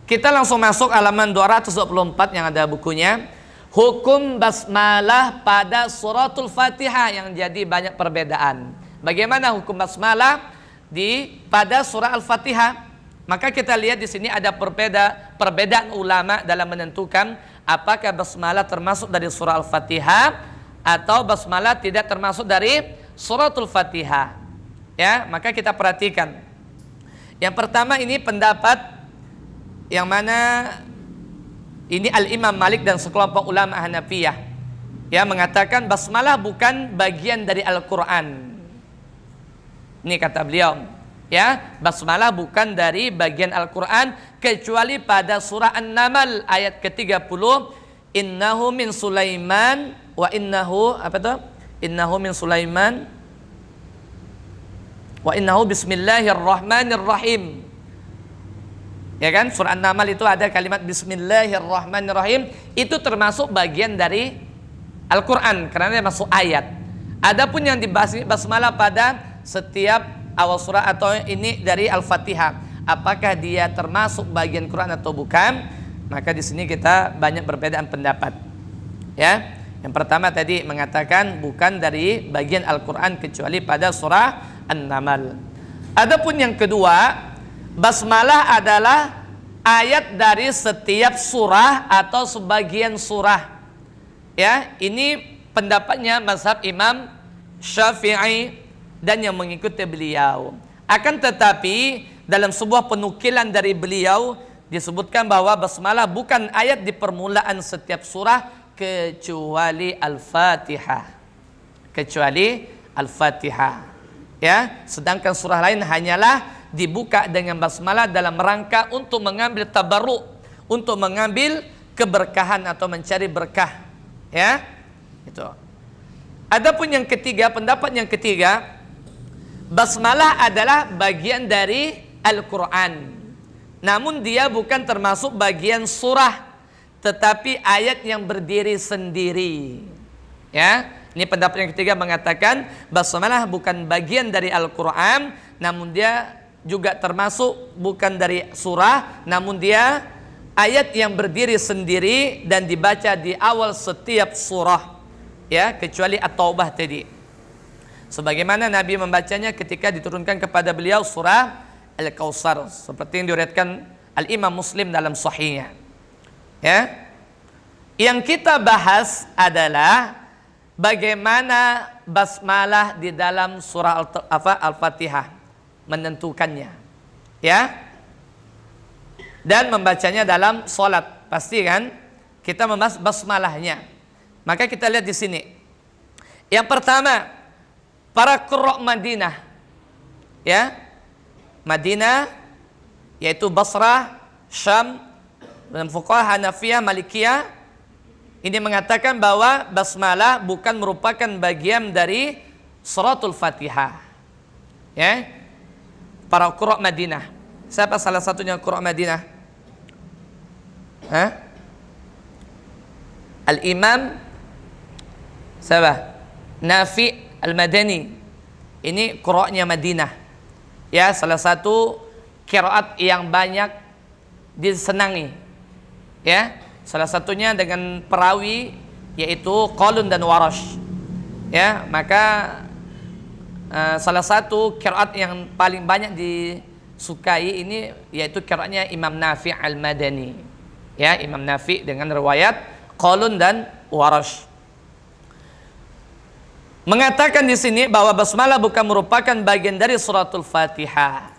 Kita langsung masuk halaman 224 yang ada bukunya. Hukum basmalah pada suratul Fatihah yang jadi banyak perbedaan. Bagaimana hukum basmalah pada surah Al-Fatihah? Maka kita lihat di sini ada perbedaan ulama dalam menentukan apakah basmalah termasuk dari surah Al-Fatihah atau basmalah tidak termasuk dari suratul Fatihah. Ya, maka kita perhatikan. Yang pertama ini pendapat yang mana ini Al-Imam Malik dan sekelompok ulama Hanafiyah yang mengatakan basmalah bukan bagian dari Al-Quran. Ini kata beliau, ya, basmalah bukan dari bagian Al-Quran kecuali pada surah An-Naml ayat ke-30, innahu min Sulaiman wa innahu innahu min Sulaiman wa innahu bismillahirrahmanirrahim. Ya kan, surah An-Naml itu ada kalimat bismillahirrahmanirrahim, itu termasuk bagian dari Al-Quran karena dia masuk ayat. Adapun yang dibahas basmalah pada setiap awal surah atau ini dari Al-Fatihah, apakah dia termasuk bagian Quran atau bukan? Maka di sini kita banyak perbedaan pendapat. Ya, yang pertama tadi mengatakan bukan dari bagian Al-Quran kecuali pada surah An-Naml. Adapun yang kedua, basmalah adalah ayat dari setiap surah atau sebagian surah. Ya, ini pendapatnya mazhab Imam Syafi'i dan yang mengikuti beliau. Akan tetapi dalam sebuah penukilan dari beliau disebutkan bahwa basmalah bukan ayat di permulaan setiap surah kecuali Al-Fatihah. Kecuali Al-Fatihah. Ya, sedangkan surah lain hanyalah dibuka dengan basmalah dalam rangka untuk mengambil tabarruk, untuk mengambil keberkahan atau mencari berkah. Ya, itu. Adapun yang ketiga, pendapat yang ketiga, basmalah adalah bagian dari Al-Quran, namun dia bukan termasuk bagian surah, tetapi ayat yang berdiri sendiri. Ya, ini pendapat yang ketiga mengatakan basmalah bukan bagian dari Al-Quran, namun dia juga termasuk bukan dari surah, namun dia ayat yang berdiri sendiri dan dibaca di awal setiap surah. Ya, kecuali At-Taubah tadi. Sebagaimana Nabi membacanya ketika diturunkan kepada beliau surah Al-Kautsar, seperti yang diriwayatkan Al-Imam Muslim dalam sahihnya. Ya. Yang kita bahas adalah bagaimana basmalah di dalam surah Al-Fatihah, menentukannya. Ya. Dan membacanya dalam salat. Pasti kan kita membahas basmalahnya. Maka kita lihat di sini. Yang pertama, para qurra Madinah, ya, Madinah, yaitu Basrah, Syam, dan fuqaha Hanafiyah, Malikiyah, ini mengatakan bahwa basmalah bukan merupakan bagian dari suratul Fatihah. Ya, para qurra Madinah. Siapa salah satunya qurra Madinah? Al-Imam siapa? Nafi' Al-Madani. Ini qurra'nya Madinah. Ya, salah satu qiraat yang banyak disenangi. Ya, salah satunya dengan perawi yaitu Qalun dan Warash. Ya, maka salah satu qiraat yang paling banyak disukai ini yaitu qiraatnya Imam Nafi' Al-Madani. Ya, Imam Nafi' dengan riwayat Qalun dan Warash. Mengatakan di sini bahwa basmalah bukan merupakan bagian dari suratul Fatihah.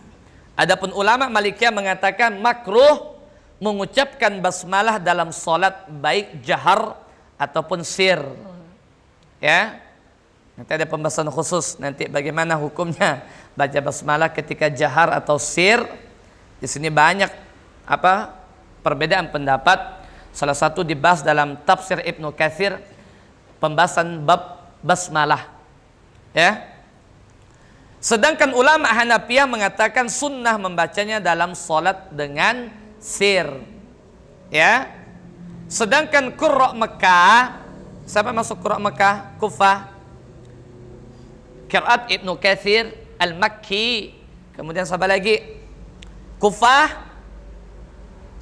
Adapun ulama Malikiyah mengatakan makruh mengucapkan basmalah dalam salat baik jahar ataupun sir. Ya. Nanti ada pembahasan khusus nanti bagaimana hukumnya baca basmalah ketika jahar atau sir. Di sini banyak perbedaan pendapat. Salah satu dibahas dalam tafsir Ibnu Katsir, pembahasan bab basmalah. Ya. Sedangkan ulama Hanafiyah mengatakan sunnah membacanya dalam salat dengan sir. Ya. Sedangkan qurra Mekah, siapa masuk qurra Mekah? Kufah, qiraat Ibnu Katsir Al-Makki. Kemudian siapa lagi? Kufah,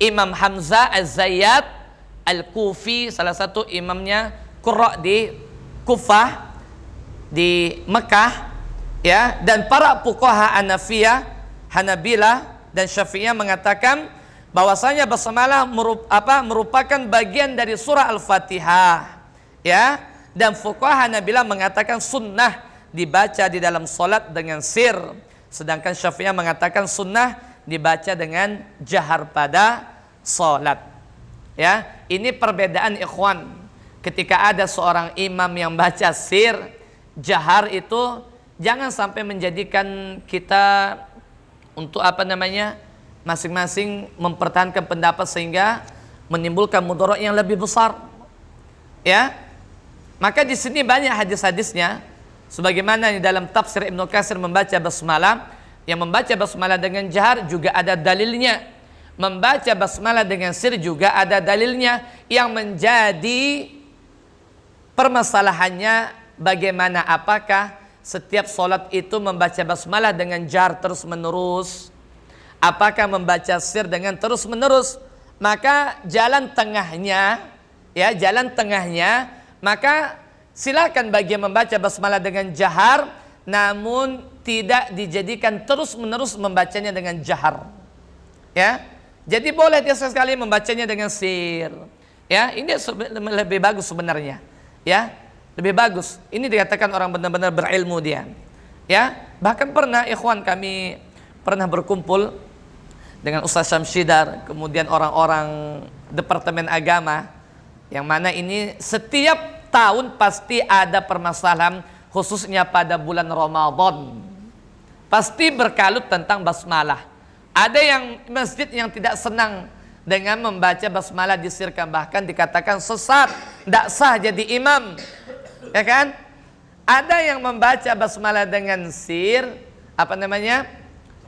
Imam Hamzah Az-Zayyat Al-Kufi, salah satu imamnya qurra di Kufah di Mekah, ya. Dan para fuqaha Hanafiyah, Hanabilah dan Syafi'iyah mengatakan bahwasanya basmalah merupakan bagian dari surah Al-Fatihah, ya. Dan fuqaha Hanabilah mengatakan sunnah dibaca di dalam salat dengan sir, sedangkan Syafi'iyah mengatakan sunnah dibaca dengan jahar pada salat. Ya, ini perbedaan ikhwan. Ketika ada seorang imam yang baca sir, jahar itu jangan sampai menjadikan kita untuk masing-masing mempertahankan pendapat sehingga menimbulkan mudarat yang lebih besar. Ya. Maka di sini banyak hadis-hadisnya sebagaimana di dalam tafsir Ibnu Katsir membaca basmalah, yang membaca basmalah dengan jahar juga ada dalilnya. Membaca basmalah dengan sir juga ada dalilnya. Yang menjadi permasalahannya bagaimana, apakah setiap solat itu membaca basmalah dengan jahar terus menerus, apakah membaca sir dengan terus menerus? Maka jalan tengahnya, ya, jalan tengahnya, maka silakan bagi yang membaca basmalah dengan jahar, namun tidak dijadikan terus menerus membacanya dengan jahar, ya. Jadi boleh dia sekali membacanya dengan sir, ya. Ini lebih bagus sebenarnya, ya, lebih bagus. Ini dikatakan orang benar-benar berilmu dia, ya. Bahkan pernah ikhwan kami pernah berkumpul dengan Ustaz Syamsidar, kemudian orang-orang Departemen Agama, yang mana ini setiap tahun pasti ada permasalahan, khususnya pada bulan Ramadan. Pasti berkalut tentang basmalah. Ada yang masjid yang tidak senang dengan membaca basmalah disirkan, bahkan dikatakan sesat, tidak sah jadi imam, ya kan? Ada yang membaca basmalah dengan sir,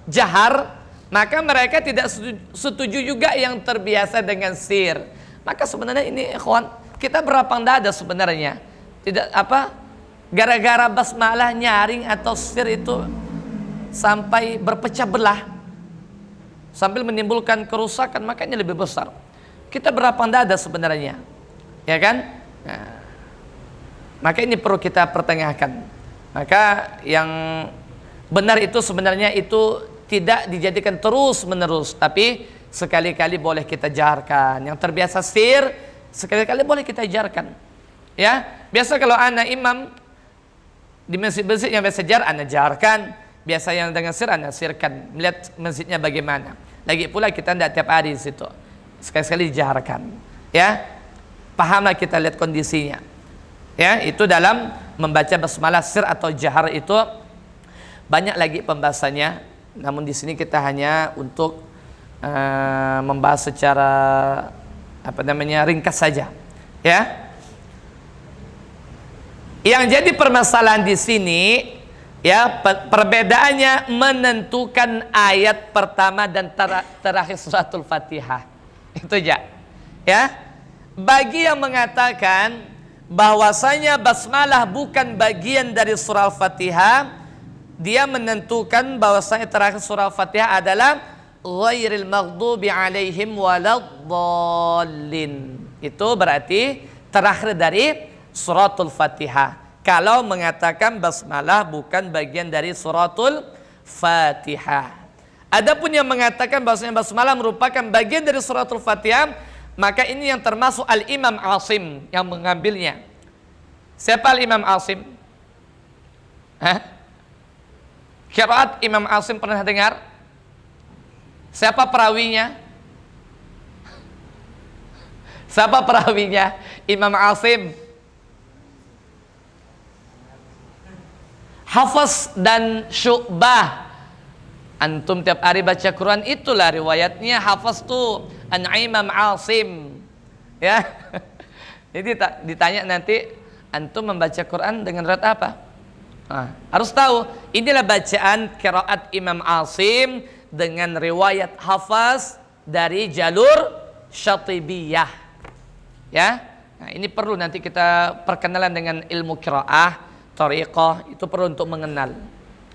jahar, maka mereka tidak setuju juga yang terbiasa dengan sir. Maka sebenarnya ini ikhwan, kita berlapang dada sebenarnya. Tidak gara-gara basmalah nyaring atau sir itu sampai berpecah belah, sambil menimbulkan kerusakan, makanya lebih besar. Kita berlapang dada sebenarnya, ya kan? Nah, maka ini perlu kita pertengahkan. Maka yang benar itu sebenarnya itu tidak dijadikan terus menerus, tapi sekali-kali boleh kita jaharkan. Yang terbiasa sir, sekali-kali boleh kita jaharkan, ya. Biasa kalau anak imam di masjid-masjid yang biasa jar, anak jaharkan. Biasa yang dengan sir, anak sirkan. Melihat masjidnya bagaimana. Lagi pula kita tidak tiap hari di situ. Sekali-sekali dijaharkan, ya. Pahamlah kita lihat kondisinya, ya. Itu dalam membaca basmalah sir atau jahar itu banyak lagi pembahasannya. Namun di sini kita hanya untuk membahas secara ringkas saja, ya. Yang jadi permasalahan di sini, ya, perbedaannya menentukan ayat pertama dan terakhir suratul Fatihah. Itu aja, ya. Bagi yang mengatakan bahwasanya basmalah bukan bagian dari surah Al-Fatihah, dia menentukan bahwasanya terakhir surah Al-Fatihah adalah ghairil maghdubi alaihim waladdallin. Itu berarti terakhir dari suratul Fatihah. Kalau mengatakan basmalah bukan bagian dari suratul Fatihah. Adapun yang mengatakan bahwasanya basmalah merupakan bagian dari suratul Fatihah, maka ini yang termasuk Al-Imam Asim yang mengambilnya. Siapa Al-Imam Asim? Qiraat Imam Asim pernah dengar? Siapa perawinya? Siapa perawinya? Imam Asim. Hafaz dan Syu'bah. Antum tiap hari baca Quran, itulah riwayatnya. Hafaz tuh an Imam Asim, ya. Jadi ditanya nanti, antum membaca Quran dengan riwayat apa? Harus tahu, inilah bacaan qiraat Imam Asim dengan riwayat Hafaz dari jalur Syatibiyah, ya. Nah, ini perlu nanti kita perkenalan dengan ilmu qiraah, thariqah itu perlu untuk mengenal.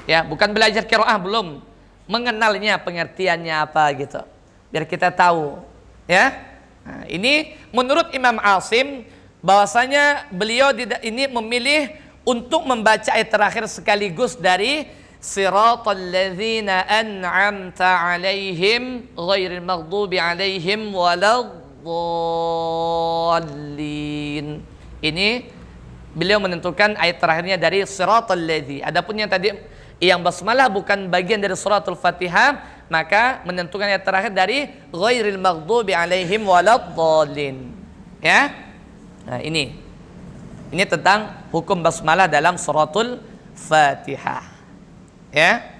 Ya, bukan belajar qiraah belum, mengenalnya pengertiannya apa gitu. Biar kita tahu, ya. Nah, ini menurut Imam Asim bahwasanya beliau ini memilih untuk membaca ayat terakhir sekaligus dari siratal ladzina an'amta 'alaihim ghairil maghdubi 'alaihim waladdallin. Ini beliau menentukan ayat terakhirnya dari siratal ladzi. Adapun yang tadi yang basmalah bukan bagian dari suratul Fatihah, maka menentukan ayat terakhir dari ghairil maghdubi 'alaihim waladdallin. Ya. Nah, ini tentang hukum basmalah dalam suratul Fatihah. Ya.